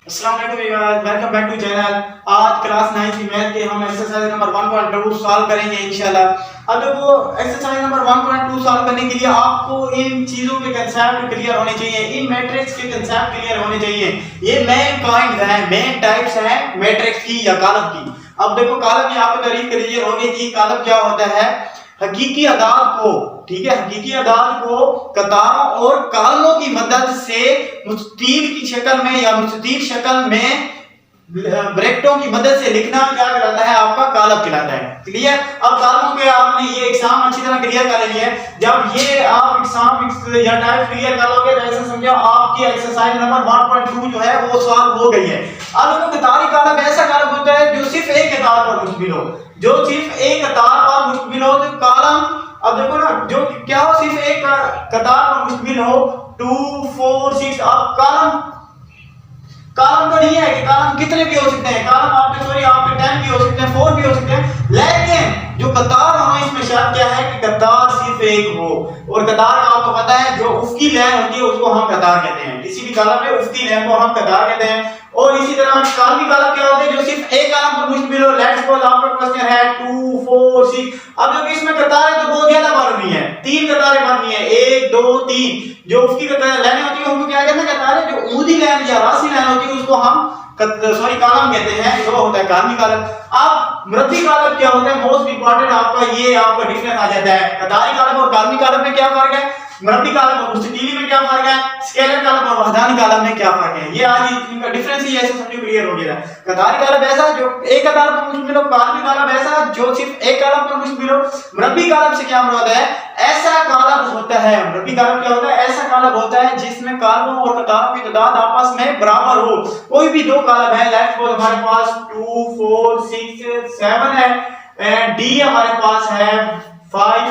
अस्सलाम वालेकुम, welcome back to channel. आज क्लास 9 की मैथ के हम एक्सरसाइज नंबर 1.2 सॉल्व करेंगे इंशाल्लाह। अब देखो एक्सरसाइज नंबर 1.2 सॉल्व करने के लिए आपको इन चीजों के कांसेप्ट क्लियर होने चाहिए, इन मैट्रिक्स के कांसेप्ट क्लियर होने चाहिए। ये मेन काइंड है, मेन टाइप्स है मैट्रिक्स की या कॉलम की। अब देखो कॉलम की आपको तारीफ क्लियर होगी कि कॉलम क्या होता है। हकीकी अदाद को, ठीक है, हकीकी अदाद को कतारों और कॉलमों की मदद से मुस्ततील की शक्ल में या मुस्ततील शक्ल में ब्रैकेटों की मदद से लिखना क्या कहलाता है, आपका कॉलम कहलाता है। क्लियर। अब कॉलमों के आपने ये एग्जाम अच्छी तरह क्लियर कर लेनी है। जब ये आप एग्जाम या टाइप क्लियर कर लोगे तो ऐसा समझो आपकी एक्सरसाइज नंबर 1.2 जो है वो सॉल्व हो गई है। अब देखो कतारी कॉलम ऐसा कॉलम होता है जो सिर्फ एक कतार पर मुश्तमिल हो, जो सिर्फ एक कतार पर मुश्तमिल हो तो कॉलम। अब देखो ना, जो क्या हो, सिर्फ एक कतार पर मुश्तमिल हो 2 4 6। अब कॉलम कॉलम तो नहीं है कि कॉलम कितने भी हो सकते हैं, कॉलम आपके सॉरी आपके 10 भी हो सकते हैं, 4 भी हो सकते हैं, लेकिन जो कतार हो इसमें शर्त क्या है कि कतार सिर्फ एक हो। और कतार का आपको पता है जो उसकी लाइन होती है उसको हम कतार कहते हैं, किसी भी कॉलम में उसकी लाइन को हम कतार कहते हैं। और इसी तरह कॉलमी कॉलम क्या होते हैं जो सिर्फ एक कॉलम पर मुश्तमिल हो। लेट्स सपोज आपका क्वेश्चन है 2 4 6। अब जो इसमें कतार है तो बहुत ज्यादा बननी है, 3 कतारें बननी है, 1 2 3। जो उसकी लाइन होती है उनको क्या कहते हैं, कतार है। जो ऊदी लाइन या रासी लाइन होती है उसको हम सॉरी कॉलम कहते हैं, जो होता है कॉलमी कॉलम। अब मृद्धि कॉलम क्या होता है, मोस्ट इंपॉर्टेंट आपका ये आपका डिफरेंस आ जाता है। कतारी कॉलम और कॉलमी कॉलम में क्या फर्क है, मृद्धि कॉलम और मुस्ततील में क्या फर्क है, स्केलर कॉलम और वहदानी कॉलम में क्या फर्क है। ये आज इनका डिफरेंस ही ऐसे समझो क्लियर हो गया। कतारी कॉलम ऐसा जो एक कतार पर मुश्तमिल हो, कॉलमी कॉलम ऐसा जो सिर्फ एक कॉलम पर मुश्तमिल हो। मृद्धि कॉलम से क्या मुराद है, ऐसा कॉलम होता है, मृद्धि कॉलम क्या होता है, ऐसा कॉलम होता है जिसमें कॉलमों और कतारों की तादाद आपस में बराबर हो। कोई भी दो कॉलम है, लेट्स सपोज हमारे पास 2 4 6 7 है एंड डी हमारे पास है 5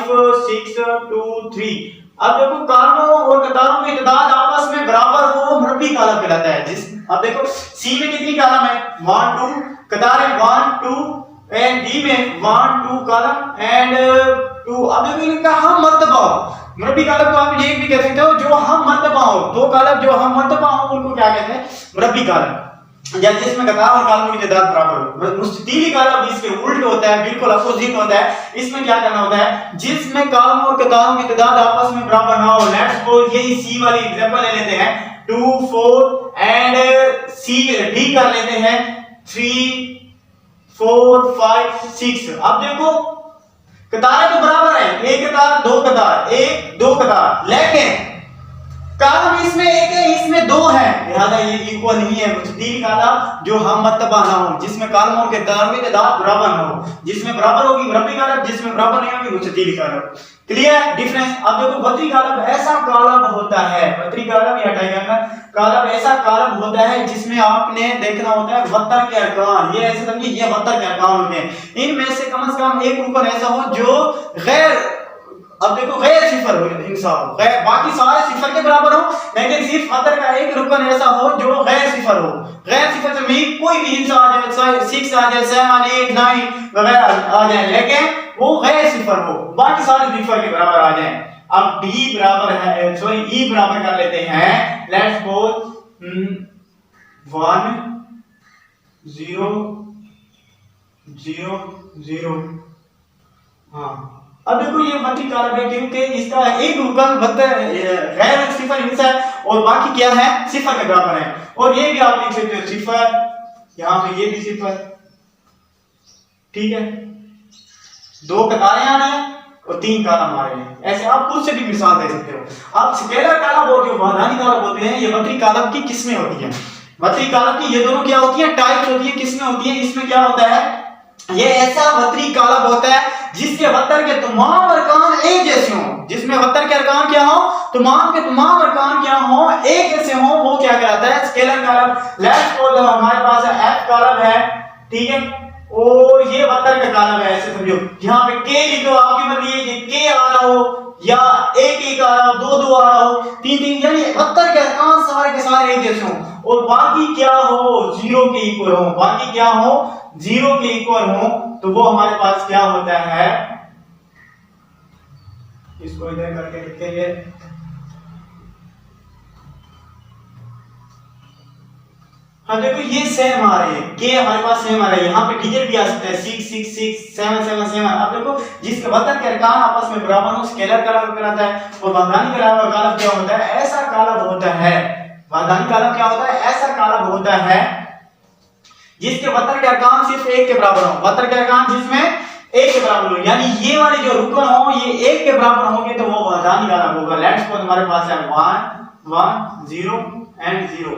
6 2 3। अब देखो कॉलमों और कतारों की तादाद आपस में बराबर हो, मृद्धि कॉलम कहलाता है। जिस अब देखो सी में कितनी कॉलम है, 1 2 कतारें 1 2 एंड डी में 1 2 कॉलम एंड 2। अब देखो इनका हम मर्तबा हो, मृद्धि कॉलम को आप ये भी कह सकते हो जो हम मर्तबा हो, दो कॉलम जो हम मर्तबा हो उनको क्या कहते हैं, मृद्धि कॉलम। या जिसमें कतार और कॉलमों की तादाद बराबर हो। मुस्ततील कॉलम इसके उल्ट होता है, बिल्कुल अपोजिट होता है। इसमें क्या करना होता है, जिसमें कॉलमों और कतारों की तादाद आपस में बराबर ना हो। लेट्स सपोज यही सी वाली एग्जांपल ले लेते हैं 2 4 एंड सी डी कर लेते हैं 3 4 5 6। अब देखो कतारें तो बराबर है, एक कतार दो कतार, एक दो कतार, लेकिन कॉलम इसमें एक है इसमें दो है, लिहाजा ये इक्वल नहीं है। मुस्ततील कॉलम जो हम मर्तबा ना हो, जिसमें कॉलमों के कतारों की तादाद बराबर ना हो, जिसमें बराबर होगी मृद्धि कॉलम, जिसमें बराबर नहीं होगी मुस्ततील कॉलम। Clear difference. अब देखो वक्री कॉलम ऐसा कॉलम होता है, वक्री कॉलम या डायगोनल कॉलम ऐसा कॉलम होता है जिसमें आपने देखना होता है वक्र के अरकान। ये ऐसे समझिए ये वक्र के अरकान होते हैं, इनमें से कम एक रुकन ऐसा हो जो गैर, अब देखो गैर सिफर हो, इंसान गैर बाकी सारे सिफर के बराबर हो, लेकिन सिर्फ वक्र का एक रुकन ऐसा हो जो गैर सिफर हो। गैर सिफर से में कोई भी हिस्सा आ जाए, 6 आ जाए, 7 8 9 वगैरह आ जाए, लेकिन वो गैर सिफर हो, बाकी सारे सिफर के बराबर आ जाए। अब d बराबर है सॉरी e बराबर कर लेते हैं, लेट्स सपोज 1 0 0 0। हाँ अब देखो ये वक्री कॉलम है क्योंकि इसका एक रुकन गैर सिफर हिस्सा है और बाकी क्या है, सिफर के बराबर है। और ये भी आप लिख सकते हो सिफर, यहां पे ये भी सिफर, ठीक है। दो कतारें आ रही हैं और 3 कॉलम आ रहे हैं, ऐसे आप खुद से भी मिसाल दे सकते हो। आप स्केलर कॉलम और जो वहदानी कॉलम होते हैं ये वक्री कॉलम की किस्में होती हैं। वक्री कॉलम की ये दोनों क्या होती है, टाइप्स होती है, किस्में होती है। इसमें क्या होता है, ये ऐसा वक्री कॉलम होता है जिसके वक्र के तमाम अरकान एक जैसे हों, जिसमें वक्र के अरकान क्या हो, तमाम के तमाम अरकान क्या हो, एक जैसे हो, वो क्या कहलाता है, स्केलर कॉलम। लेट्स सपोज हमारे पास एफ कॉलम है, ठीक है, और ये वक्र का कॉलम है, ऐसे समझो यहां पे के लिख दो, आपकी मर्जी है कि के आ रहा हो या एक एक आ रहा हो, दो दो आ रहा हो, तीन तीन, यानी वक्र के अरकान सारे के सारे एक जैसे हों और बाकी क्या हो, जीरो के इक्वल हो, बाकी क्या हो, जीरो के इक्वल हो, तो वो हमारे पास क्या होता है, इसको इधर करके लिखेंगे। हाँ देखो ये सेम आ रही है, के हमारे पास सेम आ रही है, यहाँ पे डिजिट भी आ सकता है 6 6 6 7 7 7। अब देखो जिसके वतन के अरकान आपस में बराबर हो स्केलर कालम कहलाता है, और वादानी कालम क्या होता है, ऐसा कालम होता है, वादानी कालम क्या होता है, ऐसा कालम होता है जिसके वतन के अरकान सिर्फ एक के बराबर हो, वतन के अरकान जिसमें एक के बराबर हो, यानी ये वाले जो रुकन हो ये एक के बराबर होंगे तो वो वादानी कालम होगा। लेट्स सपोज हमारे पास है 1 1 0 एंड 0।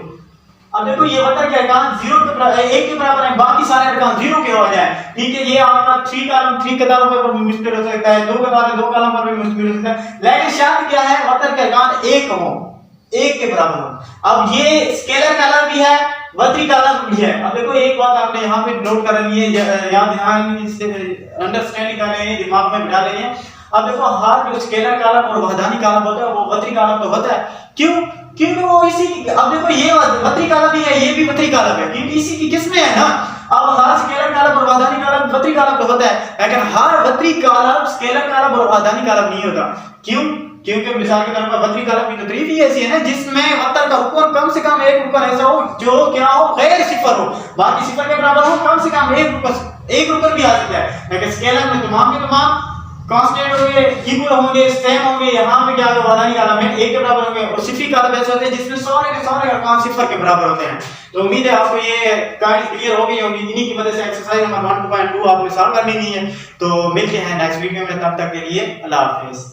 अब देखो ये वतन के अरकान 0 के बराबर, एक के बराबर है, बाकी सारे अरकान 0 के हो जाए, ठीक है। ये आपका 3 कॉलम 3 कतारों पर मुश्किल हो सकता है, 2 कतार 2 कॉलम पर भी मुश्किल हो सकता है, लेकिन शर्त क्या है, वतन के अरकान एक हो, एक के बराबर हो। अब ये स्केलर कालम भी है, वतरी कालम भी है। अब देखो एक बात आपने यहाँ पे नोट कर ली है, याद ध्यान इससे अंडरस्टैंडिंग कर रहे हैं, दिमाग में बिठा लेंगे। अब देखो हर जो स्केलर कालम और वहदानी कालम होता है वो वतरी कालम तो होता है, क्यों, क्योंकि वो इसी की, अब देखो ये वतरी कालम भी है, ये भी वतरी कालम है, क्योंकि इसी की किस्में है ना। अब हर स्केलर कालम और वहदानी कालम वतरी कालम तो होता है, लेकिन हर वतरी कालम स्केलर कालम और वहदानी कालम नहीं होता, क्यों, क्योंकि मिसाल के तौर पर वतरी कालम की तो तरीफ ही ऐसी है ना जिसमें वतन का रुकन कम से कम एक रुकन ऐसा हो जो क्या हो, गैर सिफर हो, बाकी सिफर के बराबर हो, कम से कम एक रुकन भी आ सकता है। लेकिन स्केलर में तमाम के तमाम कांस्टेंट होंगे, इक्वल होंगे, सेम होंगे, यहाँ पे क्या होगा, वादानी कालम में एक के बराबर होंगे, और सिफरी कालम ऐसे होते हैं जिसमें सारे के सारे अरकान सिफर के बराबर होते हैं। तो उम्मीद है आपको ये गाइड क्लियर हो गई होगी, इन्हीं की वजह से एक्सरसाइज नंबर 1.2 आपने सॉल्व करनी है। तो मिलते हैं नेक्स्ट वीडियो में, तब तक के लिए अल्लाह हाफिज़।